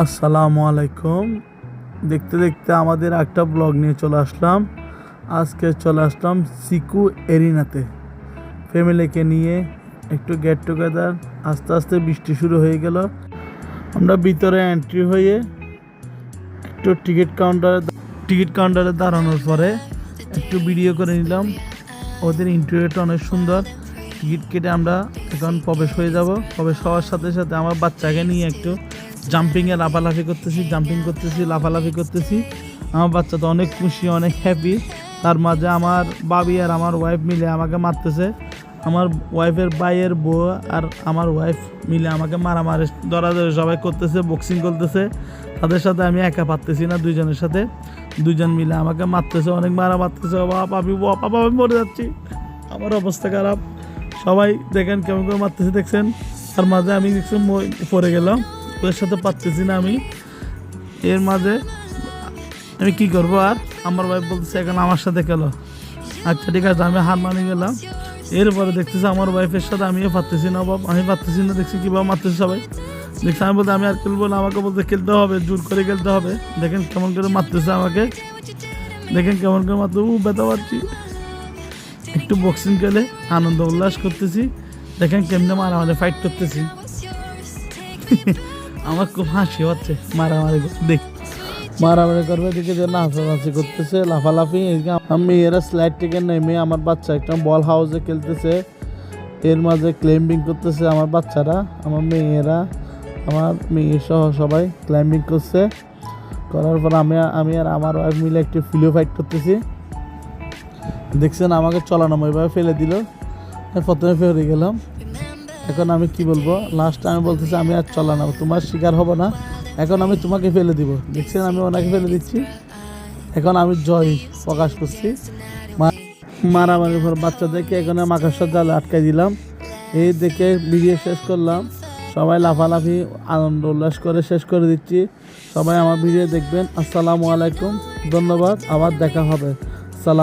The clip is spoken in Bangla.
আসসালামু আলাইকুম। দেখতে দেখতে আমাদের একটা ব্লগ নিয়ে চলে আসলাম। আজকে চলে আসলাম সিকু এরিনাতে ফ্যামিলিকে নিয়ে একটু গেট টুগেদার। আস্তে আস্তে বৃষ্টি শুরু হয়ে গেল। আমরা ভিতরে এন্ট্রি হয়ে একটু টিকিট কাউন্টারে দাঁড়ানোর পরে একটু ভিডিও করে নিলাম। ওদের ইন্টেরিয়রটা অনেক সুন্দর। টিকিট কেটে আমরা এখন প্রবেশ হয়ে যাব। প্রবেশ হওয়ার সাথে সাথে আমার বাচ্চাকে নিয়ে একটু জাম্পিংয়ে লাফালাফি করতেছি, লাফালাফি করতেছি। আমার বাচ্চা তো অনেক খুশি, অনেক হ্যাপি। তার মাঝে আমার বাবি আর আমার ওয়াইফ মিলে আমাকে মারতেছে। আমার ওয়াইফের ভাইয়ের বউ আর আমার ওয়াইফ মিলে আমাকে মারামারি ধরাধরি সবাই করতেছে, বক্সিং করতেছে। তাদের সাথে আমি একা পারতেছি না, দুইজনের সাথে দুইজন মিলে আমাকে মারতেছে, অনেক মারতেছে। বাবা আমি মরে যাচ্ছি, আমার অবস্থা খারাপ। সবাই দেখেন কেমন করে মারতেছে, দেখছেন। তার মাঝে আমি দেখছি পড়ে গেলাম, ওদের সাথে পারতেছি না আমি। এর মাঝে আমি কি করবো আর আমার ওয়াইফ বলতেছে এখন আমার সাথে খেলো। আচ্ছা ঠিক আছে, আমি হার মানি গেলাম। এরপরে দেখতেছি আমার ওয়াইফের সাথে আমিও পারতেছি না, আমি পারতেছি না। দেখছি কীভাবে মারতেছি সবাই, দেখছি। আমি বলতে আমি আর খেলবো না, আমাকে বলতে খেলতে হবে, জোর করে খেলতে হবে। দেখেন কেমন করে মারতেছে আমাকে, দেখেন কেমন করে মারতে ব্যথা পাচ্ছি। একটু বক্সিং খেলে আনন্দ উল্লাস করতেছি। দেখেন কেমনে মারামারি ফাইট করতেছি। আমার খুব হাসি হচ্ছে মারামারি করবে দিকে যে নাচানাচি করতেছে, লাফালাফি। আমি এরা স্লাইড থেকে নেমে আমার বাচ্চা একটা বল হাউসে খেলতেছে। এর মাঝে ক্লাইম্বিং করতেছে আমার বাচ্চারা, আমার মেয়েরা, আমার মেয়ে সহ সবাই ক্লাইম্বিং করছে। করার পর আমি আর আমার ওয়াইফ মিলে একটু ফিলিও ফাইট করতেছি। দেখছেন আমাকে চলানো ওইভাবে ফেলে দিল, প্রথমে ফেলে গেলাম। এখন আমি কি বলবো, লাস্ট আমি বলতেছি আমি আর চলানো, তোমার শিকার হব না, এখন আমি তোমাকে ফেলে দিব। দেখছেন আমি ওনাকে ফেলে দিচ্ছি। এখন আমি জয় প্রকাশ করছি। মারামারির পর বাচ্চাদেরকে এখানে মাকড়সার জালে আটকাই দিলাম। এই দেখে ভিডিও শেষ করলাম। সবাই লাফালাফি আনন্দ উল্লাস করে শেষ করে দিচ্ছি। সবাই আমার ভিডিও দেখবেন। আসসালামু আলাইকুম, ধন্যবাদ, আবার দেখা হবে। সালাম।